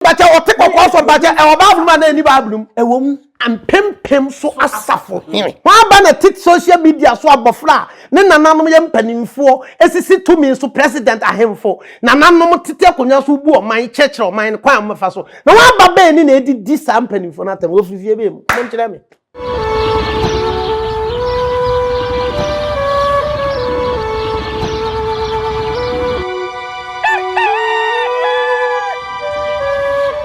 Bacha o take ko so bacha e oba ma na ni bablum e wo mu ampempem so asafo hene wa ba na tit social media so abofra ne nananom ye mpanimfo esisi to me so president ahemfo nananom tete akonya so bu o man chechre o man kwa amfa so na wa ba ba ni na edi sa mpanimfo na tam ofifie be mu mo nkyere me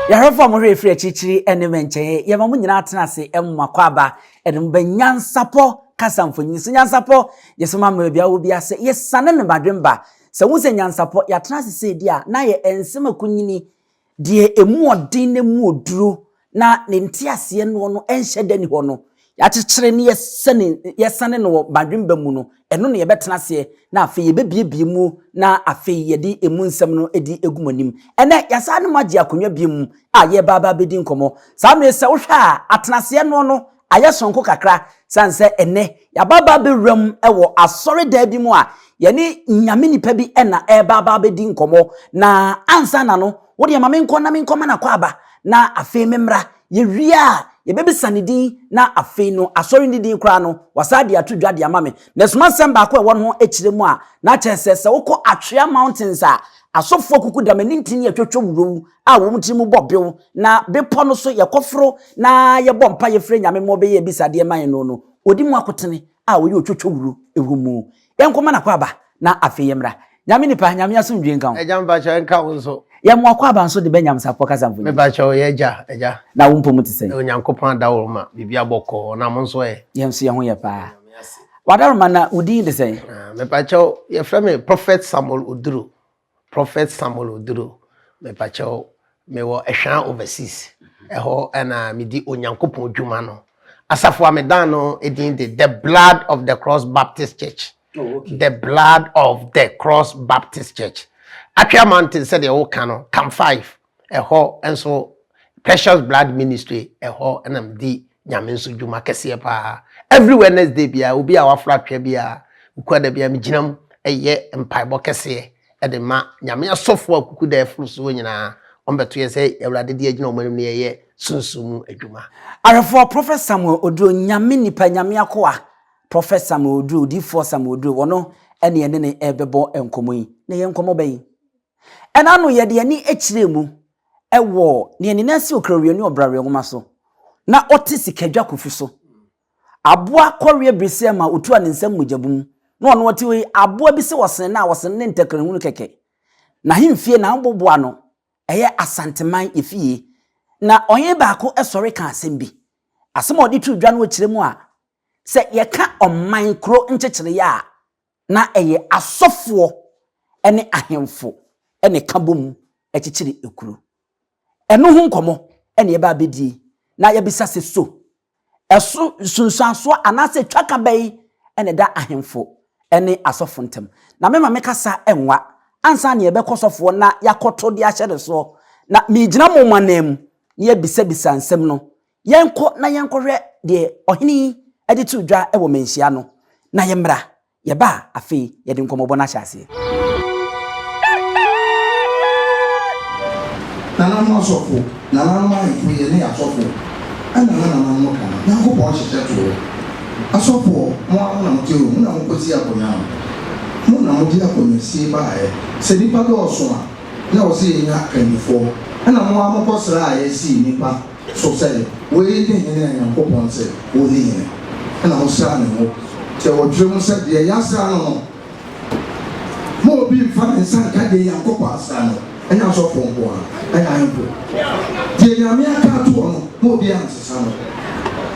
ya refa mo hwe free chichiri ene menche ye ma mo nyina atena se emma kwaba edum banyansapo kasamfonyi so nyansapo yesoma ma bia wo bia se yesane ne badwemba se wo se nyansapo ya tena se dia na ye ensema kunyini de emu odin ne mu oduro na ne ntiase no enhye ni ho no ya chechire ne yesane no badwemba mu no eno ne ye betena se na afi ye bebie mu na afi ye di emu nsem no edi egumanim ene yasa ne magye akonwa biem a ye baba bedi nkomo sa me se wo hwa atenase no aye sonko kakra sanse ene ya baba bewram ewo asori da bi mu a ye ne nyame nipa bi ena e baba bedi nkomo na ansa na no wo de mame nko na me nkoma na kwaba na afi memra ye wia ye bebe sanidi na afi no asori ndidi nkra no wasade atodwa de amame na suma semba ko e won ho ekire mu a na chensese wo ko Atwea Mountains a asofo kuku da mani ntini atwetwo wuro a wo mtiri mu bobew na bepo no so ye kofro na ye bompa ye frɛ nyame mo be ye bisade man no odi mu akotene a wo ye otwetwo wuro ehumu enkoma na kwaba na afi yemra nyame nipa nyame asomdwe nka ho ejamba cha nka wo so ye mo akwaba nso de benyam sapo kasamfo me ba cha o ye eja na wo mpomu tse onyankopon da wo ma bibia bokɔ na mo nso ye nso ye ho ye pa wadaroma na udi de sei me ba cha ye frɛ me Prophet Samuel Oduro me ba cha me wo ehwan overseas eho na me di onyankopon dwuma no asafo amedan no edin de the blood of the Cross Baptist Church. Oh, okay. The blood of the Cross Baptist Church. Atwea Mountains said the whole canon, Camp 5, and so Precious Blood Ministry, NMD, Yaminsu Juma Kessia pa. Every Wednesday, will be our flat bia, who could be a mijinum, a ye and Pibo Kessia, at the ma, Yamia software could there flu swingina, on the 2 say, a radiation no money near ye, soon a Juma. I for Prophet Samuel Oduro, Yamini Panyamia Koa. Professor Samuel Oduro di for Samuel Oduro wono ene ene ebebo enkomoyi na ye nkomo bayi ena no ye de ani echire mu ewo ne ene nasi okrawiani obrawe ngoma so na oti sikadwa kofi so aboa korwe brese ma otu an nsam mujabum na ono oti we aboa bi se wosen na wosen ne ntakrahunu keke na himfie na mboboa no eye asanteman efie na onye baako esori kan asembi asem odi tu dwa no ochire mu a se ye ka oman kro nchechire ya na eye asofo ene ahemfo ene kabom echechire ekuru eno hu nkomo ene ye ba bedi na ye bisa se so eso sunsanso anase twaka bai ene da ahemfo ene asofo ntem na mema mekasa enwa ansa ne ye bekosofo na yakoto de ahyede so na migina mo manam ye bisa nsem no yenko na yenkohwe de ohini edi tu dwa ewo menhia no na yemra ye ba afi ye de nkomobo na hyase nana mo asofo nana mo ayi ye ne asofo ana nana mo kana na ko bo hyehye to asofo mo na mo tiro mo na mo kosi akonya mo na mo di akonya si ba e se nipa do so a na o se nya kanifo ana mo amokosra a ye si nipa so say we dey ne na ko se o ni ne ana mo sra ne mo te o drum se de ya sra no mo bi fa nsan ka de ya ko asra no enya so pompo a enya hempo de ya mi aka to no mo bi ansesa no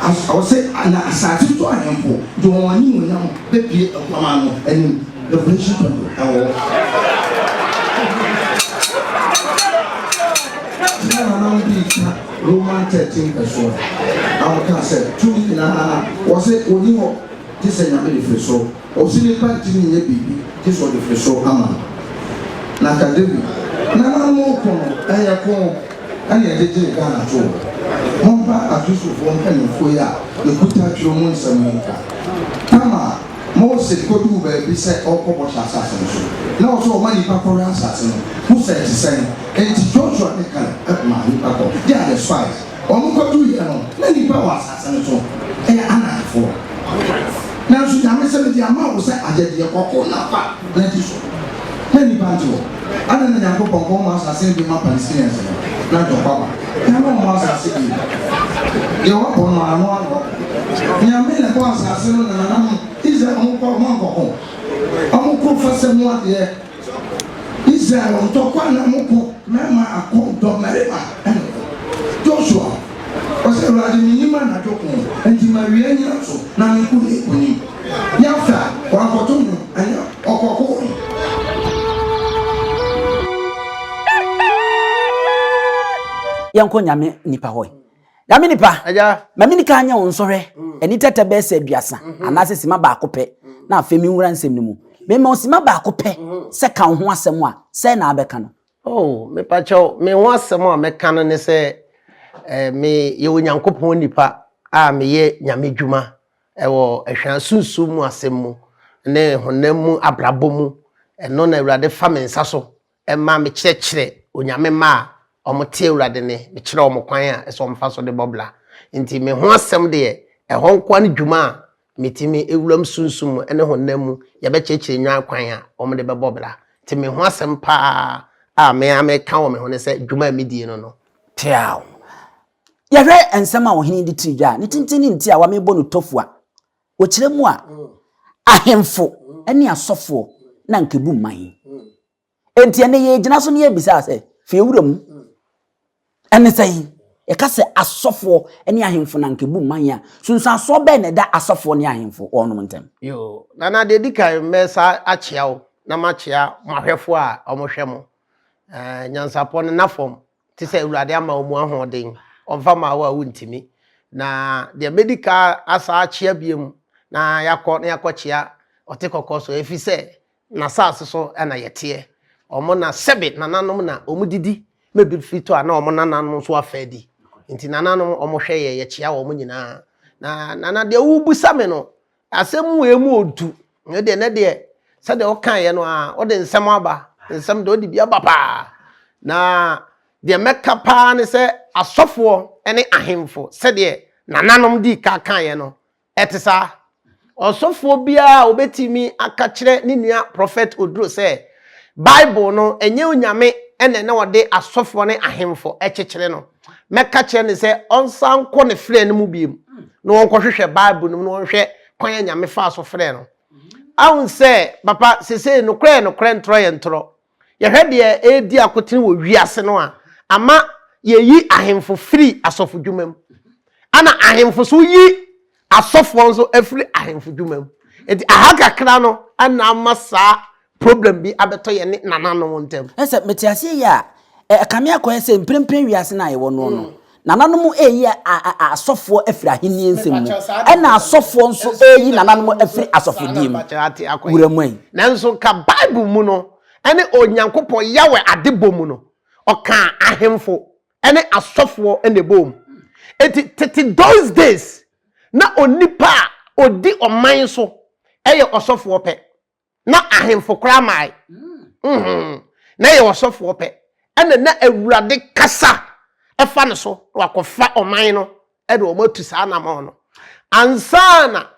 I say na asati to ahempo do woni mo nyam be pie akwama no enim revelation to awo na bi Roman 13 verse 1 I can say two na was it oni ho this enya be the so o si ni pa ti ni ye bibi this was the so ama na ka David na mo ko aya ko ani e je Ghana to momba atusu fo mpanifo ya ekuta twiro mu nsamanka kama Moses kodu ba bi se okobo chasa so na o so mani pa kora asase no who said to say enti Joshua Joshua ne kala ma nipa ko they are the spies omo ko do here no na nipa wa asase so e anafo na so ya me se di ama wo se agede kokko na pa na ti so na nipa jo ana na yanko bonko ma asase bi ma Palestinians na do kwa na mo asase bi ye wa bono ano ano ni ame na kwa asase no na na Israel omo ko mo kokko omo ko fase mo ade Israel on to kwa na mo ko mema akon do merema Joshua ose radi minima na joko enti mawie nya so na nku ni kuni yafa kwa kotono anya okoko yanko nyame nipa hoy nyame nipa aja mami nika anya wonsore eni tete be se aduasa anase sima ba akopɛ na afemi nwura nsɛm ni mu me ma osima ba akopɛ se kan ho asɛm a se na abɛka no oh me pacho me ho asɛm a meka no ne sɛ me ye onyankopɔn nipa a me ye nyame dwuma ɛwɔ ehwan sunsum mu asɛm mu ne honam mu abrabɔ mu ɛno na awurade fa me nsa so ɛma me kyerɛkyerɛ onyame ma omote awurade ne me kyerɛ omo kwan a ɛsɛ omfa so de bobla nti me ho asɛm de ɛhɔ nkwa ne dwuma a metimi ewuram sunsum mu ɛne honam mu ye be kyerɛkyerɛ nwan kwan a omo de bebobla nti me ho asɛm pa a me ka wo me ho ne sɛ dwuma me die no tiao yɛhwɛ ensɛm a ohini di tridwa ne tintini nti a wa me bɔ no tofu a wo kyerɛ mu a ahemfo ɛne asɔfo na nkebu man enti ene ye gyina so ne ye bisa sɛ fie wuram ene sɛ e ka sɛ asɔfo ene ahemfo na nkebu man a sunsun asɔ bɛ ne da asɔfo ne ahemfo ɔnom ntem yo na de dikai mesa akyea wo na makyea mahwɛfo a ɔmohwɛ mo nyansapo ne nafom ti sɛ awurade ama wo mu ahoden ɔmfa ma wo a wontimi na de medical asa akyea biem na yakɔkyea ɔte kɔkɔ so efi sɛ na saase so na yɛteɛ ɔmo na sebe nananom na ɔmo didi mebi fito a na ɔmo nananom so afadi nti nananom ɔmo hwɛ yɛkyea wo ɔmo nyinaa na de wubusa me no asɛm emu odu ne de sɛ de ɔkan ye no a ɔde nsɛm aba nsɛm de ɔde bi aba pa na de meka pa ne sɛ asɔfo ne ahemfo sɛ de nananom di ka kan ye no etisa osofo bia obetimi aka kire ni nua prophet Oduro sɛ Bible no enye onyame ene na wode asofo ne ahemfo ekekere no meka kire ne sɛ onsan kɔ ne frɛ no mu biem no wonkɔhwehwɛ Bible no wonhwɛ kwan nyame fa so frɛ no awun sɛ papa sese no kra ntro ye ntro ye hwɛ de edi akotene wo wiase no a ama ye yi ahemfo free asofo dwumam ana ahemfo so yi asofo nso afiri ahemfo dwumam enti ahaka kra no ana amasa problem bi abeto ye ne nananom ntem ese metiase ya kame akoye se mprempren wiase na ye wo no nananom eyi asofo afiri ahenni nsem mu ena asofo nso eyi nananom afiri asofo dim wuramai nanso ka Bible mu no ene onyankopon yawe adebom mu no oka ahemfo ene asofo ene bom eti those days na onipa odi oman so eye osofo pe na ahemfo kra mai na ye osofo pe ene na awurade kasa efa ne so wakofa oman no e de omatu saa na ma no ansana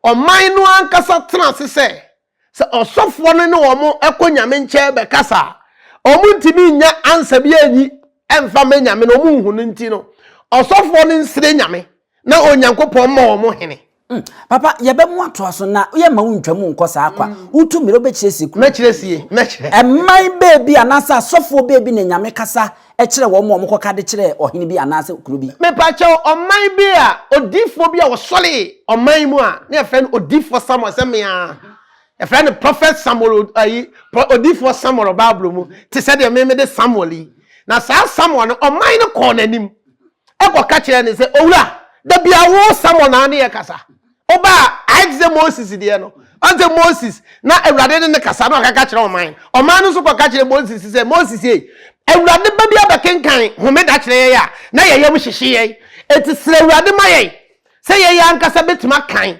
oman no ankasa tena se osofo no ne omo ekonyame nche be kasa omuntimi nya ansa bi anyi emfa manyame no omunhu no nti no osofo no nsire nyame na onyankopon ma omo hene papa yebe mu ato aso na ye ma wuntwamu nko saa kwa utu miro be kyeresi ku mekyeresie emman bebi anasa asofo bebi ne nyame kasa e kyere wo mo koka de kyere ohene bi anasa kuru bi me pa kye oman bi a odifo bi a wo sole oman mu a na efe no odifo Samuel semia efe no prophet Samuel odifo Samuel Bible mu te se de me de Samuel yi na saa Samuel no oman no ko nanim e ko ka kyere ne se owura da bia wo Samuel na ne kasa oba aize Moses de no ante Moses na awurade ne kasa na ka kyere oman no so ko ka kyere Moses se Moses e awurade ba bia bekenkan homeda kyere ya na yeyam hyehye ye eti sre awurade ma ye se ye ya nkasa betima kan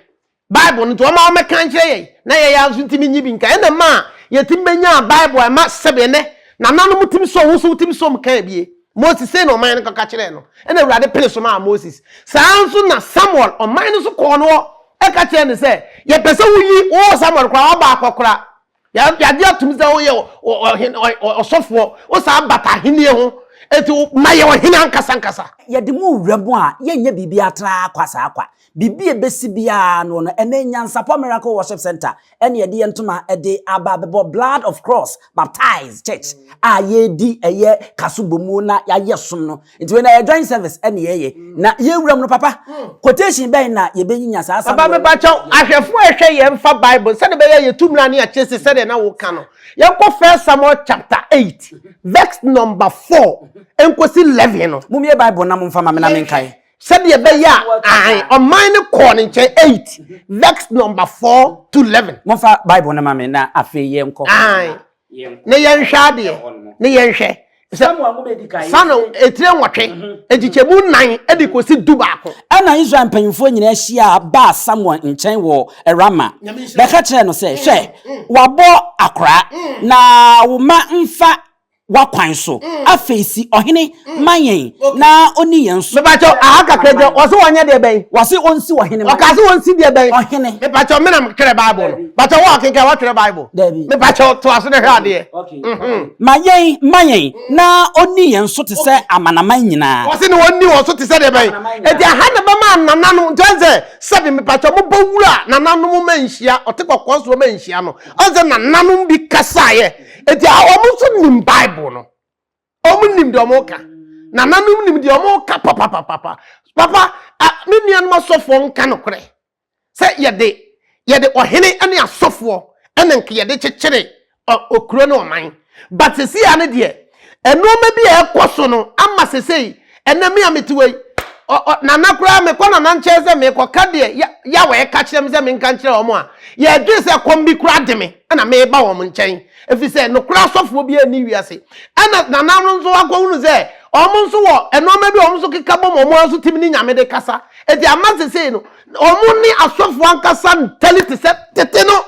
Bible no to ma o mekan kyere ye na ye ya so ntimi nyibi nkan na ma ye timbenya Bible ma sebe ne na nanom tim so wo so tim so mkan bie Moses say no man ka kire no and Awurade pele so ma Moses sanso na Samuel o man no so ko no e ka kire ne say ye pese wuyi o Samuel kwa ba akokora ya de atum say o ye o sofo o sa bata henie ho eti maye o hina nkasa ye de mu wuramu a ye nya bibi atra kwasa akwa bibi ebesi bia no no ene NYANSAPO Miracle Worship Center ene ye de yentoma ede ababebo blood of cross baptized church a ye di eye kasubomu na ya yesom no nti we na ye join service ene ye na ye wuram no papa quotation ben na ye benyinya sa asa baba me ba chaw ahwefo ehwe ye mfa bible se de be ye tumra na ya chese se de na wo ka no ye ko 1 Samuel chapter 8 verse number 4 enkosi 11 no mumie bible na mumfa ma me na menkai said ye be ya on mine corner 8 verse number 4 to 11 mumfa bible na ma me na afi ye nko ne ye nhwa de ne ye nhwe Samuel mo be di kai sano etire nwotwe ejichemu 9 edikosi dubaako ana Israel mpanyimfo nyina hia ba Samuel nchen wo Rama be ka kire no se hwe wabo akra na wo ma mfa wakwan so afeisi ohene mayen na oni yen so me ba cho aka kreje wo se wonye de ben wo se onsi ohene o ka se wonsi de ben ohene me ba cho me na kire bible no ba cho wo kenka wo kire bible me ba cho to aso de hwa de mayen na oni yen so te se amanaman nyina wo se ne wonni wo so te se de ben e dia ha na ba ma nananu ntenze se de me ba cho mo bowura nananu mo manhia o te kokko so manhia no o se nananu bi kasaye e dia o mo so nim bible no omunim de omoka na nanum nim de omoka papa me nuan ma sofo nka no kre se ye de ohene ane asofo ene nke ye de chekere okuro no oman but si ane de enoma bi e koso no ama sesei ene me ametiwe na nakura me kwa na ncheze me kwa kade ya we ka kire me se me nka kire omo a ye dwe se kombi kura de me na me ba wo nchen efi se no kura sofo bi ani wiase ana na nanu nso akwohunu se omo nso wo enoma bi omo nso keka bom omo nso timini nyame de kasa edi amase se no omo ni asofo ankasa ntali se tete no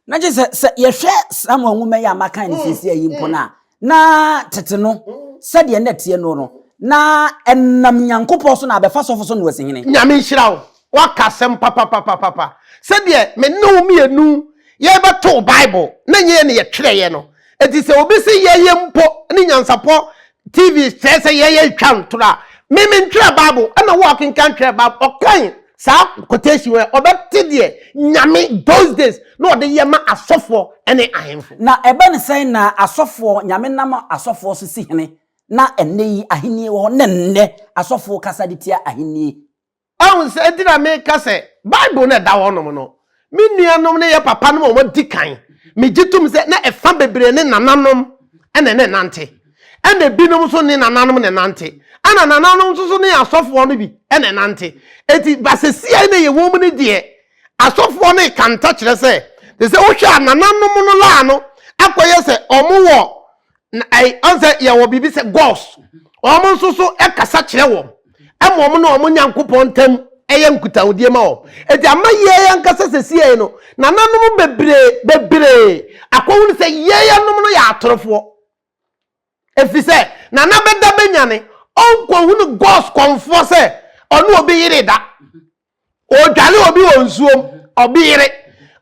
na je se ye hwe Samuel nwuma ya maka ni sisi ayi mpo na tete no se de netie no na enam nyankopɔ so na abefa sofo so no wasihine nyame nhira wo wakasem papa se de me no mi enu ye beto bible na nye ne ye twere ye no enti se obi se ye mpo ni NYANSAPO TV se ye twantora me ntwere bible ana wo akenkan twere bible okan sa quotation we obeti de nyame those days no de ye ma asofo ene ahemfo na ebe ne sen na asofo nyame nam asofo so si hene na enne yi ahenie wo nenne asofo kasa de tia ahenie awun se edina me kase bible na da wonom no me nuanom ne ye papa no mo dikan me gitum se na efa bebre ne nananom ene ne nante ene binom so ne nananom ne nante ana nananom so ne asofo no bi ene nante eti basesia ne ye wo mu ne de asofo ne kanta kire se de se wo hwa nananom no la no akoye se omo wo ai onse ye wo bibi se ghost omo nso so e kasa kire wo emo no omo nyankopon tam eye nkutawdie ma wo eti amaye yankasa sesie no nananom bebre akwonu se ye nom no ya atorofo efise nanabeda benyane onko hunu ghost konfo se onu obi yire da o dwale obi wonsuom obi yire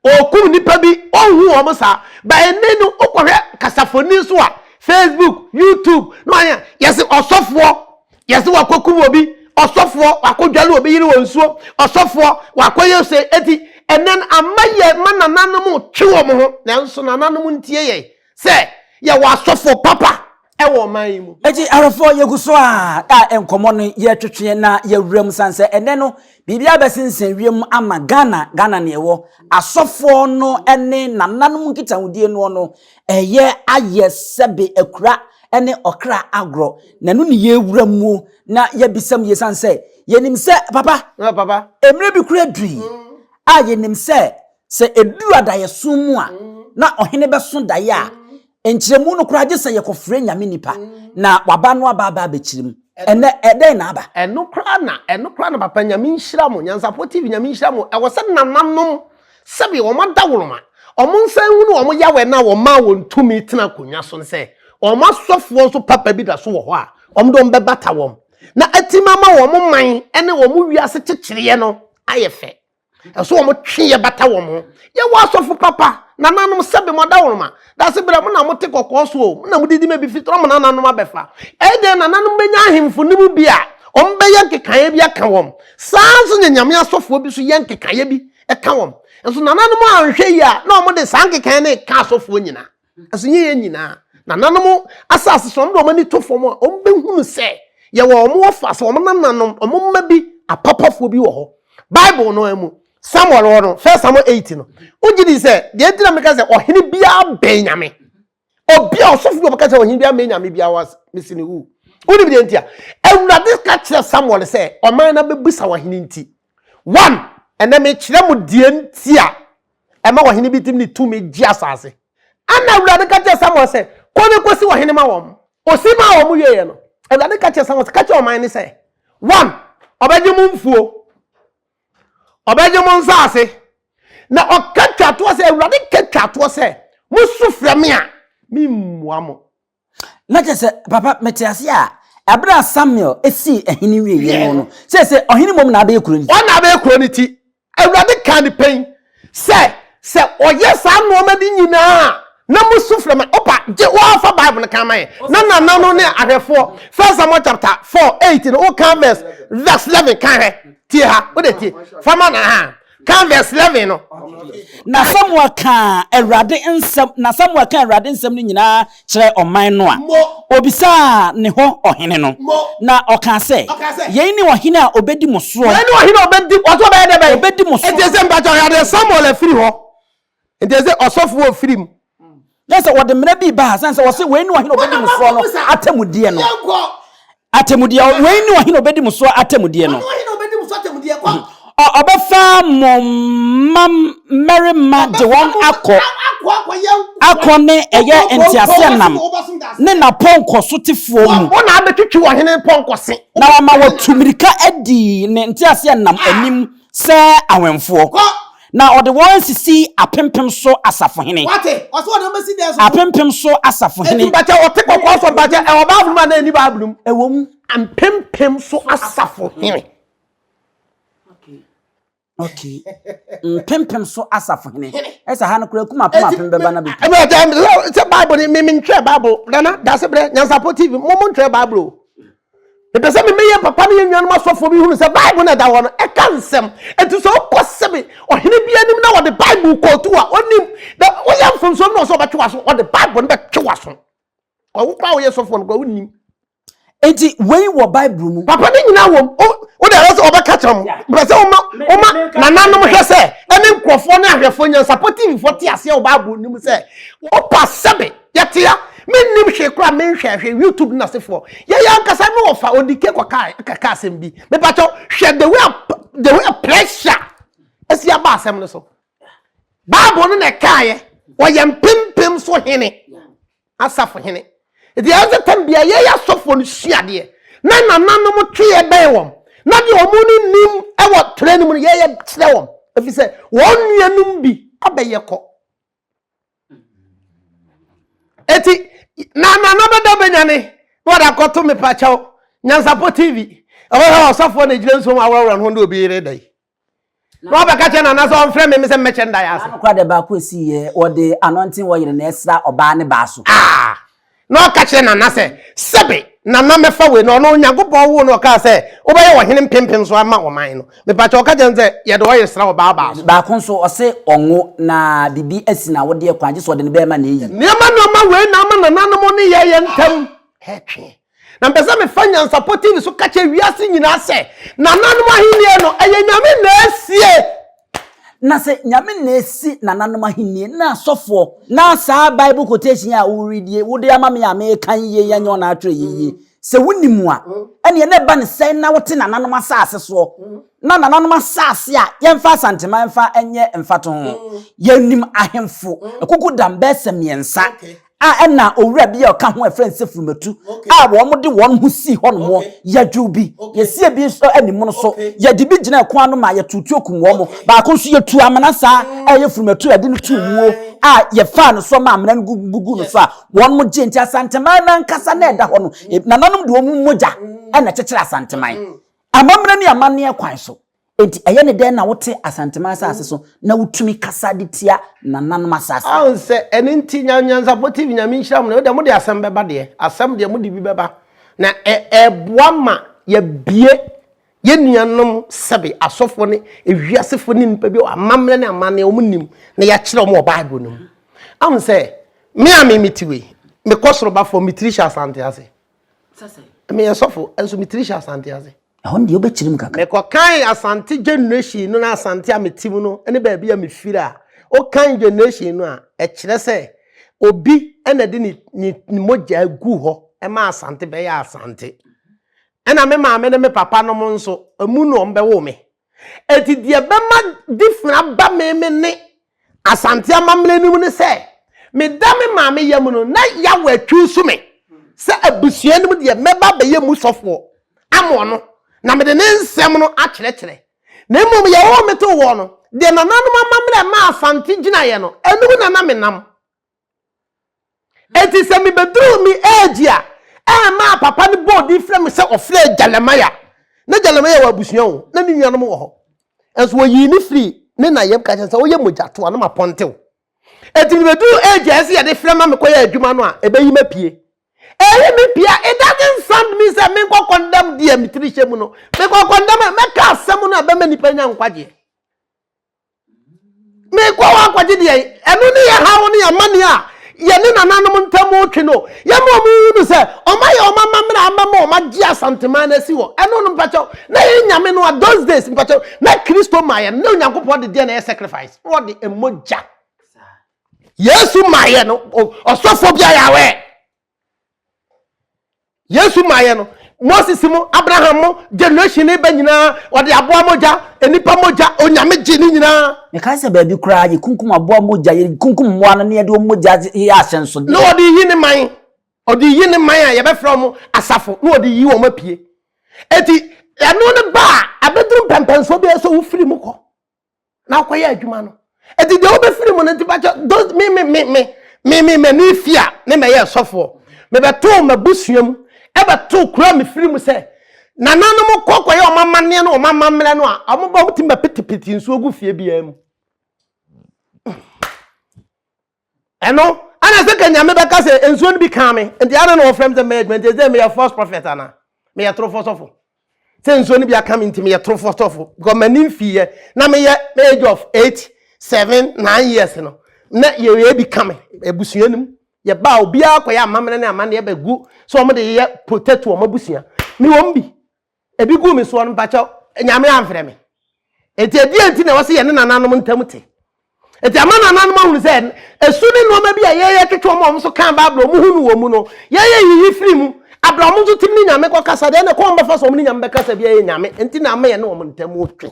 o kum nipa bi ohu omo sa ba enenu okohwe kasafoni so a Facebook, YouTube, no anya yes osofo yes wakokum obi osofo wakodwale obi yire wonsuo osofo wakoye se eti enen amaye manananom twe mo ho na nso nananom ntie ye se ye wasofo papa ewo man mu eti arofo yeguso a enkomo no ye twetwe na ye wuram sanse ene no bibia besensen wiem ama Ghana ne ewo asofo no ene nananom nkitawudie no eye aye sebe akura ene okra agro nanu ne ye wuram na ye bisam ye sanse yenim se papa emre bi kura dui a yenim se edu adaye sumu a na ohene beso daye a enchiremu no kura gese ye kofre nyame nipa na waba no aba bechirim ene eden na aba eno kura na papa nyame nhira mo NYANSAPO TV nyame nhira mo e wo se nananom sebe wo madawoloma omonsan hunu omoyawe na wo ma wo ntumi tena konya so se omasofo so papa bi da so wo ho a omdo mbebata wom na atimama wom man ene wom wiase kyekyere no ayefe eso wom twe bata wom ye wasofu papa na nanom sebe moda woroma da se bra mo na mote kokoso o na modidi me bi fitro mo na nanom abefa e de na nanom benya ahemfo nimu bia ombeye kekanye bia ka wom sanso nyanyame asofo bi so yenkekanye bi e ka wom enso na nanom anhwe yi a na omode sankekanye ne ka asofo nyina enso nye nyina na nanom asase so ndo mani to fom a ombehunu se ye wo mo fa so mo nanom omomma bi apapafo bi wo ho Bible no emu Samuel wono 1 Samuel 8 no ugidi se de edina meka se ohene bia benyame obia osofo bi obeka se ohene bia benyame bia was misini hu udi bi ntia ewurade ka kire Samuel se oman na bebusa ohene nti 1 ene me kire mu die ntia ema ohene bi tim ni tumi gi asase ana ewurade ka kire Samuel se kone kosi ohene ma wom osima wom yeye no ewurade ka kire Samuel ka kire oman ni se 1 obeje mu mfuo obeje mo nsase na okatwa to se ewurade katwa to se musufre me a mimmuamo na je papa metiase a abra Samuel esi ehini wiye no se ohini mom na abe ekuro ni ona abe ekuro ni ti ewurade kan pen se oye sa no ma di nyina na musufre me opa je wa fa Bible na kan man na no ne ahwefo 1 Samuel chapter 4:8 no o kan verse 11 kan he tie ha o de tie fama na ha kan verse 11 no na Samuel kan Ewurade nsem na Samuel kan Ewurade nsem ni nyina kire oman no a obisa ne ho ohene no na okan se yei ni ohene a obedi muso yei ni ohene obedi oto be de be obedi muso nteze mba to ya Samuel afiri ho nteze osofo ofirim yes what the mra bi ba sanse wo se wei ni ohene obedi muso no atemudie no atemudie wei ni ohene obedi muso atemudie no obefa mom Mary ma de won akone eye entiase nam ne na ponko so tifo mu wona abetwetwe wo hene ponko se na wa ma watumirika adi ne entiase nam anim se awenfo na ode won sisi apempem so asafo hene wate oso ode mbesi de so apempem so asafo hene bacha wote kokko so bacha e oba ma na ani bablum ewom ampempem so asafo hene okay pempem so asafo hene esa ha no kura kuma pema pem beba na bi se Bible me ntwe Bible dana da se bre NYANSAPO TV mo ntwe Bible e pese me meye papa ne nwan masofo bi hunu se Bible na da wono e kan sem etu so kosebe ohene bi anim na wo de Bible kotu a onim da wo ya mfonso no so betwe waso wo de Bible no betwe waso wo kwa wo yesofo no kwa wonim enti wei wo Bible mu papa ne nyina wo o de reso obeka cham pese oma na nanom hwese ene nkrofo ne ahwefo NYANSAPO TV 40 ase o Bible nim se wo pa sebe yetia menim hwe kra men hwehwe YouTube na sefo ye yankasa me wo fa odike kaka asem bi me pacho hwe the way pressure esi aba asem no so Bible no na kaaye wo ye mpempem so hene asafo hene the other time bia ye ya sofo no suade na nanom twe be wom na de omuni nim e wo training mu ye kire wom efi se won nuanum bi abeye ko eti na beda benyane wada koto me pacho NYANSAPO TV o sofo na jire nso awawra no ndo obi re dai no ba ka che na so on frame me se meche ndai ase akwa de ba ko si ye wo de anointing wo yire na esra oba ne ba so no ka che na se sebe na mefa we no Onyankopon wo no ka se wo ba ye wo hene mpempem so ama wo man no me pa che o ka je nze ye de wo yesra wo ba so ba kon so o se onwo na bibi asina wo de kwanje so de ne be ma na eyi ne ma we na ama na nanom ne ye ntam hetwe na mpesa me fa NYANSAPO TV so ka che wiase nyina se na nanom ahenie no eye nyame na asie na se nyame na esi na nanom ahenie na sofo na sa Bible quotation a wo readie wo de ama me ya me kan ye ya nyo na atwe ye se wonimu a ene ne ba ne se na wote na nanom asase so na nanom asase a yemfa Asantema yemfa enye mfato ho yenim ahemfo ekuku dambe semiensa a ena owura bia o ka ho efren sefurumatu a wo mo de won ho si ho no mo ya dwubi ye sie bi so animu no so ya di bi gina kwa no ma ya tutu okun wo mo ba ko so ya tu amana sa e ye furumatu ya de no tu muo a ye fa no so ma amna gugu no so a won mo je nti asanteman na nkasa na eda ho no nananom de omu moja na kyekere asanteman amamra ne amane kwan so enti eye ne den na wote asanteman asase so na wutumi kasa de tia nananom asase an se eni nti NYANSAPO TV nyame nhyiram no de mo de asem beba de asem de mo de bi beba na boama ye bie ye nuanom sebe asofo ne ewiasefo ne npa bi amamre ne amane omunim na ya kire omo Bible no am say me amimitiwe me kosoro ba for mitrisha Asante ase sase me yesofo enso mitrisha Asante ase ehon de obechirim kaka me ko kan Asante generation no na Asante ametim no ene ba bia me fira o kan generation no a e kire se obi ena de ni moja gu ho e ma Asante be ya Asante ena me maame ne me papa no mo nso amu no mbe wo me eti de be ma different ba me ne Asante amamle ni mu ne se me da me maame yam no na ya watwu su me se abusua ni mu de me ba be yam sofo amo no na me de ne nsem no akyere na emom ye wo me to wo no de nananum amamle ma Asante gina ye no enu na na me nam eti se me bedru mi age a ma papa ni body frame se ofle jalemaya na jalemaya wa abusua wo na ni nuanom wo ho enso wo yi ni free ne na yem ka se wo ye moja to na ma pontew eti ni bedu age ese ye de frame me koya adwuma no a ebe yi mapie it doesn't sound me say me ko condemn die mitrishe mu no me ko condemn me ka asem no aba mani panya nkwaje me ko wa nkwaje die enu ne ya hawo ne ya mane a ye ne nananom ntamu twe no ye mo mu se o ma ye o ma mamra amama o ma gi Asanteman na si wo enu no mpacho na ye nyame no those days mpacho na Kristo maye na Onyankopon de die na sacrifice what the emoja Yesu maye no osofo bia yawe Yesu maye no Moses mu Abraham mu generation e banyina wode aboa moja enipa moja onyame gi ni nyina me ka se ba bi kura ye kunkum aboa moja ye kunkum moa no ne de moja ya ahyenso no odi yi ni man a ye be from asafo no odi yi wo mapie eti eno ne ba abedrum pempenso be so wo firi mu ko na akoya adwuma no eti de wo be firi mu no ti ba me ni fia ne me ye sofo me be to mabusuam ebe to kura me firi mu se nananom kokoye o mamane no o mamamle no a amoba mutimba pitipiti nso ogu fie bia mu eno ana se kanya me be ka se enso no bi kan me and the no from the management is there me your first prophet ana me your true first of se enso no bi aka me ntimi your true first of because manim fie na me age of 8 7 9 years no na ye bi kan me ebusuanum ye ba obi akoya amamre na amane be gu so o me de ye potato o mabusua mi won bi ebi gu mi so no bacha nyame amfre me enti edi na wo se ye ne nananom ntamute enti amana nananom ahunu se esu ni no ma bi ye twetwo mo so kan Bible mu hunu wo mu no ye yi firi mu Abraham so timi nyame ko kasa de na ko mba fa so mo nyame be kasa bi ye nyame enti na ama ye ne wo ntamutwe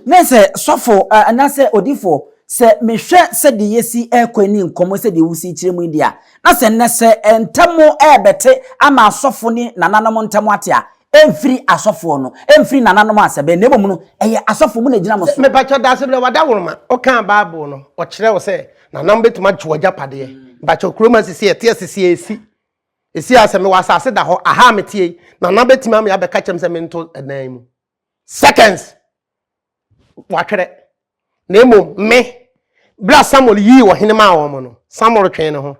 na se sofo anase odifo se mehwe se de yesi ekwani nkomo se de wusi kiremu dia na se ne se entamo ebete ama asofo ni nananom ntamo ate a emfiri asofo no emfiri nananom asebe na emom no eye asofo mu na gina mo so me bacho da se bre wada woroma o kan Bible no o kire wo se nanam betuma juoja pade bacho kroma sisi ete sisi esi aseme wasase da ho aha metie nanam betima me abeka chem se me nto enan mu seconds wakere na emom me bra Samuel yi wo hene ma wo mo no Samuel twen ne ho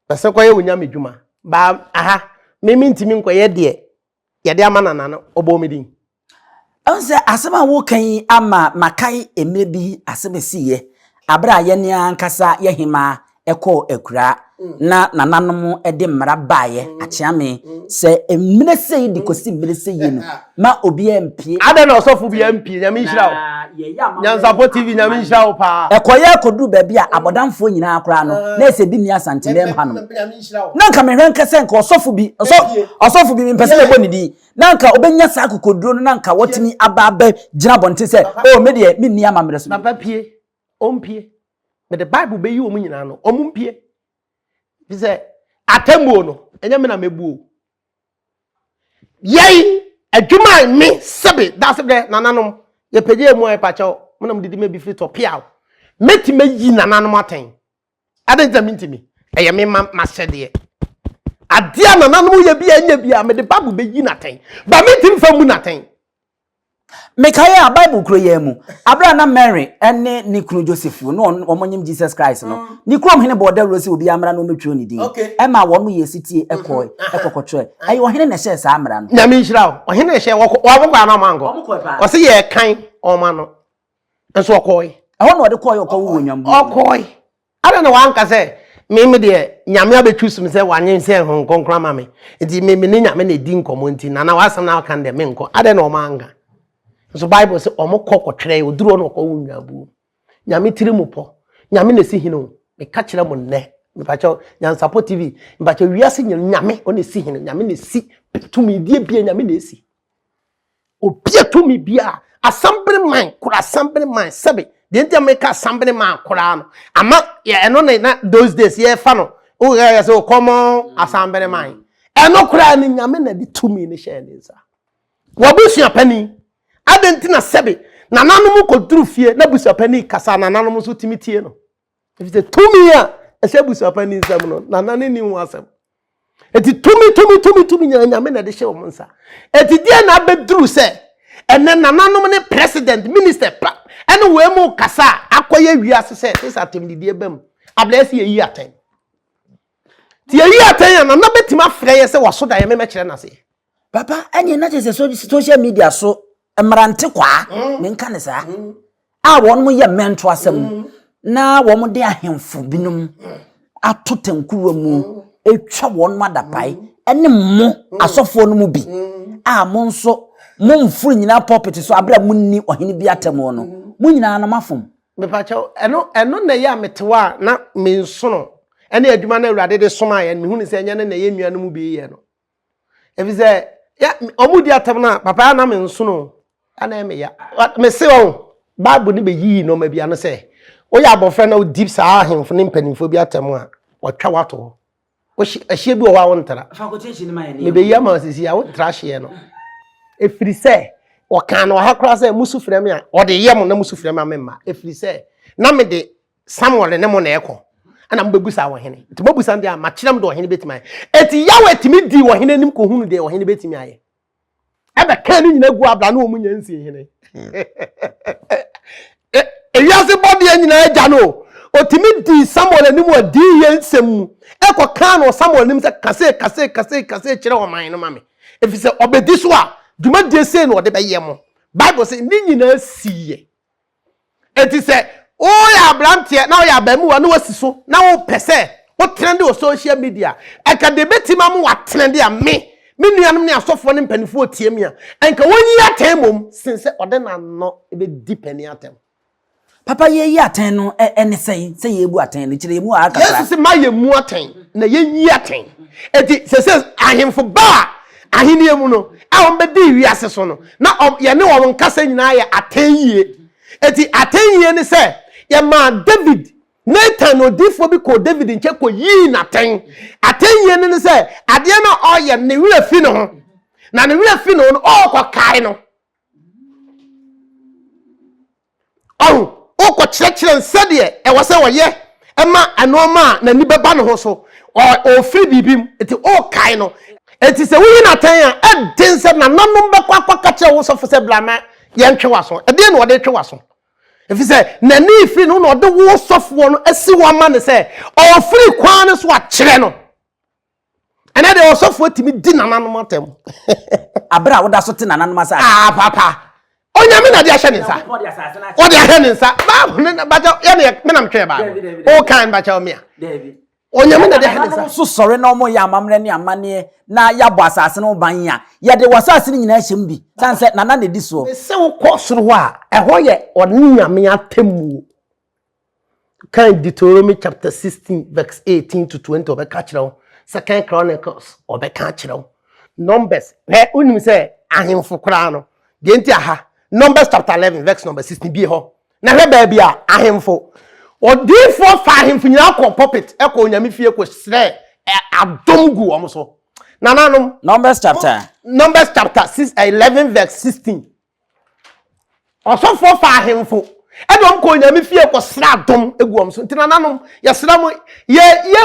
pese koye wonya medwuma ba aha me ntimi nkoye de ye de amana na no obo medin onse asema wo kan ama makai emebi asebesiye abra ye ne ankasa ye hima eko ekura na nananom ede mmara baaye achiame se emine sei di kosi mmire sei no ma obi empie ada na osofu bi empie nyame nhira wo NYANSAPO TV nyame nhira wo pa ekoye kodu ba bia abodamfo nyina akora no na ese bi ni Asante lem ha no na nka me hwen kase nka osofu bi mi mpese le bonidi na nka obenya sa akokoduro no na nka wotimi ababa gina bonte se o me de mi ni amamre so papa pie ompie me the Bible be yi wo nyina no omumpie bi se atembo no enye me na mebuo yei adwuma me sebe da sebe nananom ye peje mu ai pacho mo na mdidi me bi free to piaw meti me yi nananom aten adenta mintimi eye me ma sede adia na nanu ye bia nya bia me de Bible be yi naten ba mintim fa mu naten Mekaya Bible kro yemu abra na Mary ene ni kru Joseph no omonyem Jesus Christ no ni krom hene border rose obi amra no metwo ni din e ma wonu ye sitie ekokotwe ayi ohene na hye sa amra no nyame nhira ohene hye wabogwa na mango o se ye kan o ma no enso okoy ehon no de koy okowo nyambu okoy ada na wanka se me de nyame abetwu sum se wanyen se hon konkra ma me enti me ni nyame na di nkomo nti na wasam na aka de me nko ada na o manga so Bible say omo kokotwere Oduro no ko wunyabu nyame tirimu po nyame na si hino me ka kire mo nne me pa cho NYANSAPO TV me pa cho wiase nyame o na si hino nyame na si tumi die bia nyame na si obia tumi bia assembly man kura assembly man sebe de ntia me ka assembly man kura no ama ya eno na those days ye fa no o ga ya so common assembly man eno kura ni nyame na di tumi ni share ni sa wabusua pani adentina sebe na nanum ko durufie na busapani kasa na nanum so timitie no if the tumia ese busapani nsam no na nanani ni hu asem eti tumi nyame na de hye wo nsa eti die na beduru se ene na nanum ne president minister pa ene we mu kasa akoye wiase se this atemdidie bam ablesi ye yi aten ti ye yi aten na betima freye se waso da ye me kire na se papa enye na je social media so Emarante kwa menka ne sa a won mo ye mento asem na won mo de ahemfo binum atotankuro mu etwa won madapai ene mo asofo no mu bi a mo nso mo mfuru nyina pulpit so abra munni ohene bi atemo no mo nyina na mafom me pa cha eno na ye ametewa na me nsono ene adwuma na awurade de soma ye me hunu se enya na ye nuanu mu bi ye no efize ya omudi atem na papa na me nsono ana eme ya me se o Bible ni be yi no ma bia no se wo ya abofra na deep sa ahemfo ne mpanimfo bi atem a watwa wato wo ahie bi wo wa wontara faculty ni ma ye me be yi ama sisi ya wo trashie no efiri se wo kan no ha kra se musu frem a wo de yem na musu frem a memma efiri se na me de Samuel ne mo na ekọ ana mbebusa wo hene ti mbebusa ndi a ma kirem de wo hene betimi eti yawe timi di wo hene nim ko hunu de wo hene betimi aye ebe kan ni nyina gu abla na omu nyansi hene eyase body nyina agya no otimi di Samuel anim odi yensem eko kan no Samuel nim se kase kire wo man no mame efise obedi so a duma die se no ode be yem Bible say ni nyina siye eti se o ya blantie na o ya ba mu wa no wasiso na wo pese wo trend o social media eka de betima mu wa trend a me nuanum ne asofo ne mpanifo otiem a enka wonyi atemom sense ode na no ebe dipani atem papa ye yi aten no ene sei ye bu aten ne kire mu aka yes se ma ye mu aten na ye yi aten eti se ahemfo ba ahenie mu no a won be di wiase so no na ye ne wo nkasa nyina ye aten yie eti aten yie ne se ye ma David Nathan odifo bi ko David nche ko yi na aten ye ne se ade na oye ne wura fi no na ne wura fi no o ko kai no o ko chire nsede e wo se wo ye e ma anoma na ni beba no ho so o fi bibim eti o kai no eti se wuyi na aten a e den se na nanom be kwa ka kire wo so fo se blama ye ntwe waso e de na wo de twe waso if you say na ni fi no no de wo sofo no asi wo ma ne say o free kwan no so a kire no ena de wo sofo timi di nananom atem abra wo da so te nananom asa papa onya me na de ahye ne nsa o de ahye ne nsa ba ne ba ja ye ne me na mtwe ba o kan ba cha o me a onya me na de ahye ne nsa so sore na omo ya amamre ne amane na ya bo asase no ban ya ye de wasase ne nyina ahyem bi sanse nana ne di so se wo ko soro ho a eho ye onyame atemu kan Deuteronomy chapter 16 verse 18 to 20 obeka kire Second Chronicles obeka kire Numbers unim se ahemfo kra no de nti aha Numbers chapter 11 verse number 16 bi ho na hwe ba bia ahemfo odifo fa ahemfo nyina ko puppet e ko onyame fie ko sre adomgu omo so nananum Numbers chapter 11 verse 16 osofo fa ahemfo Edom ko nyame fie ko sra dom eguom so ntina nanom ye sra mo ye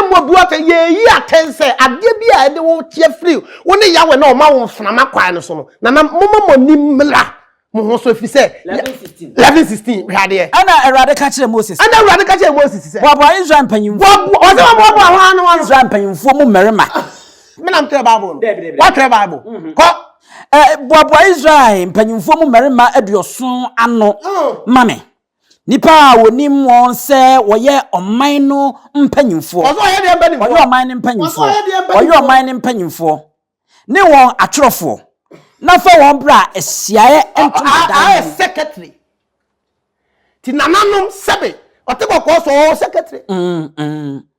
mobuata ye yi atense ade bia ede wo tie free wo ne yawe na o ma wo mfnama kwan no so no na momo nimla mo ho so fi se 11:16 hwade ana erade ka kire Moses ana erade ka kire Moses se bobo Israel mpanyimfo o se bobo ha no Israel mpanyimfo mu merima me nam tell Bible what tell Bible ko bobo Israel mpanyimfo mu merima aduoson ano mame nipa wonim won se woye oman no mpanyimfo oye de mpanyimfo oye oman no mpanyimfo oye oman no mpanyimfo ne won atwerofo na fa won bra esiae entomadan secretary ti nananom sebe otego ko so secretary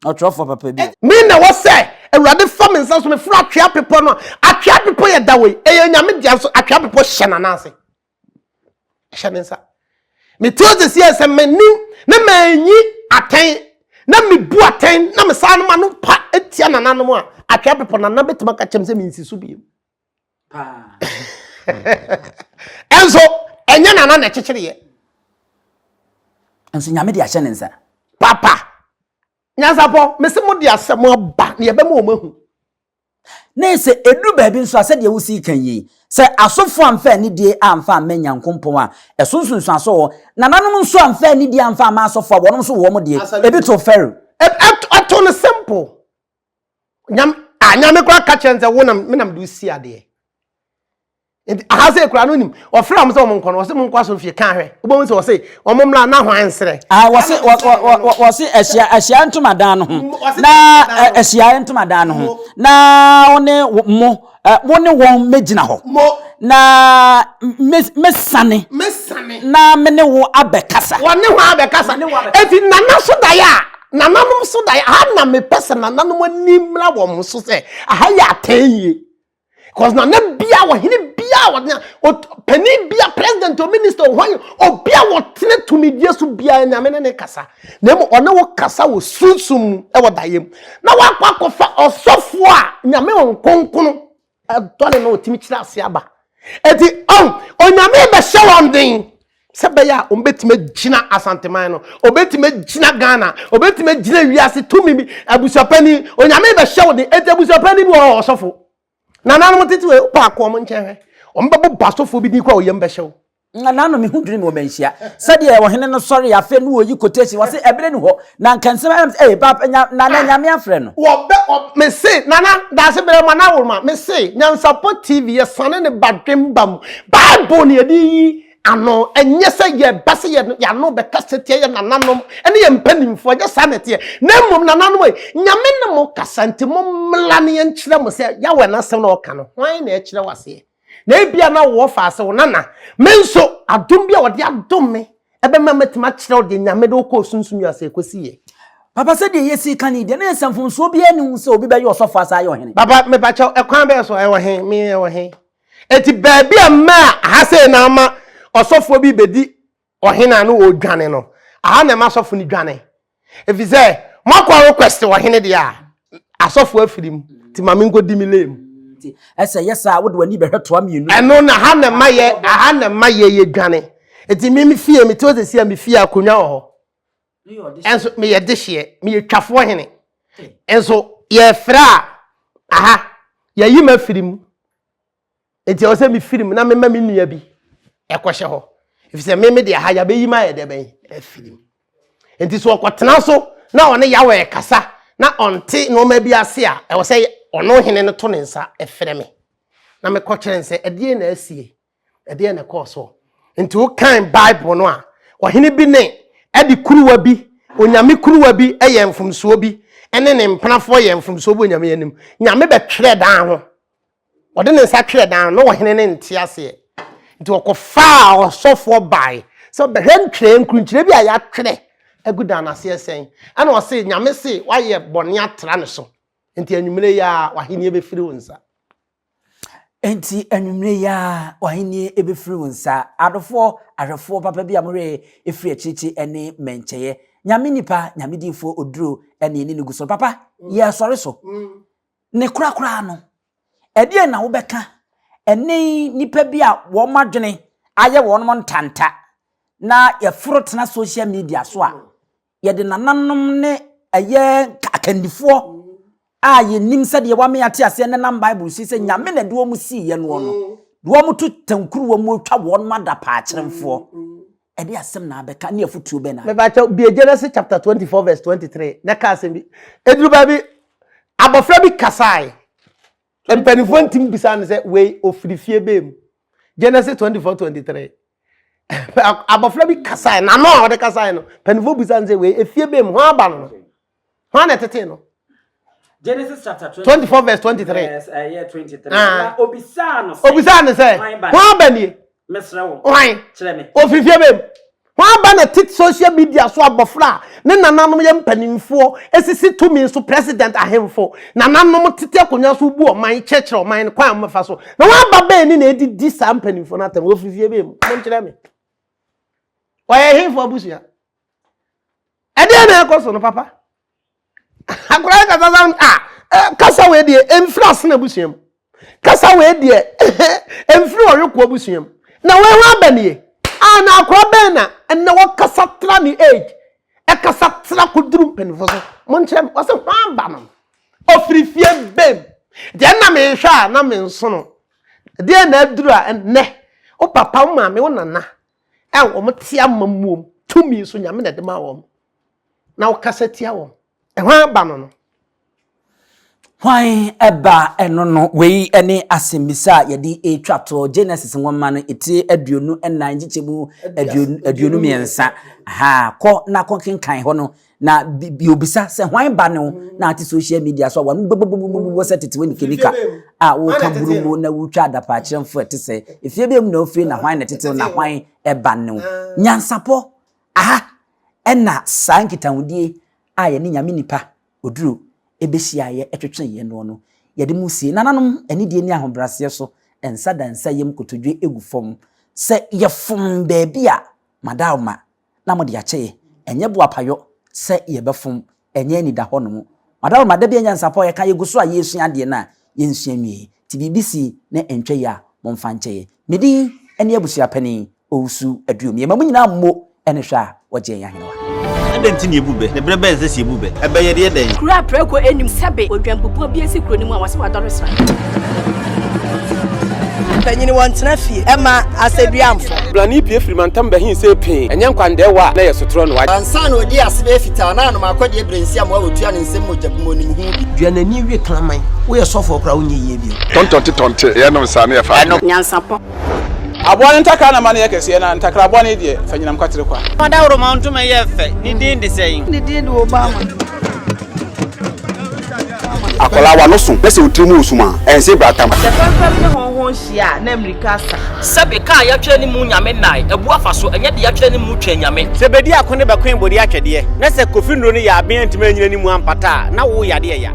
atwerofo papa bi me na wo say awurade fam nsa so me fra atwea pepo no atwea pepo ye dawe eye nyame dia so atwea pepo hye nanase hye nsa me told see as mani na manyi aten na me bu aten na me san ma no pa etia nananom a atwea pepo na betima ka chem se me nsi so bi enso enya nana na chechire ye enso nyame dia hye nsa papa NYANSAPO mese mo dia asemo ba na ye be mo mahu na se edu ba bi nso ase de wusi kan yi se asofo amfa ni die amfa amenyankompon a esonsunsu aso nananom nso amfa ni die amfa ma asofo a wonom so wo mo die ebi to fair to no simple nyame kwa ka chenze wonam menam do si ade ahase kura no nim ofra am se omon kono wose mon kwaso fie kan hwe obo se wose omomla na hwansere wose asia ntomadan no ho na asia ntomadan no ho na wone won megina ho na mesane na mene wo abekasa wone ho abekasa eti nana so daya nananom so daya ha na me pesa nananom animla wo mo so se aha ya atanye cause na bia wo hini bia wo pani bia president or minister hwan obia wo tene tumidie so bia nyame ne kasa na mo one wo kasa wo sunsum e wo dayem na wa kwakofa osofo a nyame won konkono dole na otimi kira ase aba eti onyame be shawon den sebeya ombetime gina Asante man no obetime gina Ghana obetime gina wiase tumi bi abusapani onyame be shawon den eti abusapani bi wo osofo nananom tete we pa ko mo nche ombebo basofo bi di kwa oyem be hyew nananom me hundiri mo benhia sade wo hene no sorry afa no oyi quotation wase ebere ni ho na nkansem papa nana nyame afre no wo be me say nana da se bere mana wurma me say NYANSAPO TV ye sane ne badwem bam Bible ne di ano enye se ye base ye ya no be kasete ye nananom ene ye mpanimfo je sanete na mmom nananom nyame ne mo kasante mo mla ne ye nkyere mo se ya we na sem na oka no hwan na e kyere wase na ebia na wo fa ase wo nana menso adom bia wo de adom me ebe mamatima kyere wo de nyame de ko sunsum ya se kosi ye papa se de yesi kan ide na samfonso bia ni se obi be ye osofo asa ye ohene baba me ba cha ekwan be so e wo hen me e wo hen eti ba bia ma ahase na ama osofo bi bedi ohena no odwane no aha na ma sofo ni dwane efize makwa request ohene dia asofo afirim ti mame ngodi mi lem ti ese yesa wo de wani be hweto am yenu eno na ha na maye ye dwane eti mi fie mi to se mi fie akonwa ho enso me ye dehye me ye twafo ohene enso ye fra aha ye yima afirim eti o se mi firim na me ma mi nua bi ekwohye ho ifise me de aha ya be yima ye de ben afirim enti so okotena so na one yawe kasa na onte no ma bi ase a e wo se ono hene no to ne nsa efere me na me kwokere nse edie na asie edie na koso enti wo kan Bible no a wo hene bi ne edi kuruwa bi onyame kuruwa bi eye mfumsuo bi ene ne mpanafo ye mfumsuo bi onyame yanim nyame be twere dan ho ode ne nsa twere dan no wo hene ne nte ase nti okofa osofo bai so be hentwe nkrunkyire bi a ya twere aguda na se esen ana o se nyame se waye bone atra ne so nti anwumre ya wahenie be firi wonsa enti anwumre ya wahenie ebe firi wonsa adofo papa bi amore efiri achichi ene mencheye nyame nipa nyame difo oduro ene ni guso papa ye sori so ne kura no ede na wo beka ene nipa bi a wo madwene aye wo no ntanta na ye front na social media so a ye de nananom ne eye akandifo a ye nim se de wa me ate ase ne nam Bible si se nyame na de wo mu si ye no no de wo mu tu tankuru wo mu twa won mada pa akyeremfo e de asem na abeka ne afutuo be na me ba be Genesis chapter 24 verse 23 na ka asem bi eduru ba bi abofra bi kasai empanifo ntim bisa ne se we ofirifie bem Genesis 24:23 abofra bi kasai na no de kasai no panifo bisa ne se we efie bem ho aba no ho na tete no Genesis chapter 24 verse 23 yes 23 obisa no say ho aba ni mesra wo wan kire me ofirifie bem ho aba na tit social media so abofra ne nananom ye mpanimfo esisi tumi so president ahemfo nananom tete akonya so bu oman chekere oman kwan mfa so na ho aba be ni na edi sa mpanimfo na tam ofirifie bem mo kire me why hemfo abusia ede na ekoso no papa akura kasa kasa we de emfras na busuam kasa we de emfri oreko busuam na we ho abanie na akura be na enne wo kasa tra ni age e kasa tra kudrum penfo so monchem wase ho aba no ofrifie bem de na me hwa na me nso no de na aduru a enne o papa o ma me wo nana wo mtia mamuom tumi so nyame na de ma wo na wo kasa tia wo ehwan ba no hwan eba eno no wei ene asembisa yedi etwato Genesis nwoma no eti aduonu enan gichemu aduonu miensa ha ko na konkenkan ho no na bi obisa se hwan ba no na ati social media so wanu bobobobobo setete woni kenika wo kaburumo na wutwa adapa kyeremfo ete se efie bem na ofie na hwan na tete na hwan eba no nyansapo ena sankitawudie ye ni nyame nipa Oduro ebehia ye etwetwe ye no yede musie nananom anidie ni ahobrase so ensa dansa yem kotodwe egu fom se ye fom beebi a madalma na mo de ache enye bo apayo se ye befom enye ni da hono madalma da bia nyansapo ye ka ye guso a yesu ade na ye nsuamie ti bibisi na entwe ya momfa nche medi ene abusua pani owusu aduom ye mamunyina ammo ene hwa woje ya henewa Denti ni bube ne brebe ze si bube ebe ye de den kura preko enim sebe odwampupu bi esi kuro ni mu a wase wadoresa panyini wontena fie ema aseduamfo blani pie frimantam bahin se pin enye nkwande wa na ye sotro no wa ansa na odi asebe fita na no makodi ebrensi am wa otua ne nsem mojabumo ni hu duanani wie klaman wo ye sofo okra wo nye ye bi tontonte ye no sa na ye fa nyansapo abone ntaka na mane yekese na ntakra abone die fanyinam kwatere kwa Mada woro ma ntuma ye fe ni din de sei ni din de Obama akola wa no so pese utrimu usuma ense bratam se pampa ne honhon hia na America sa Sabe ka ya twa ni mu nyame nai ebu afa so enye de ya twa ni mu twa nyame se bedi akone bakwen bodi atwede na se kofi nro ni ya aben ntima nyina ni mu ampata na wo yade ya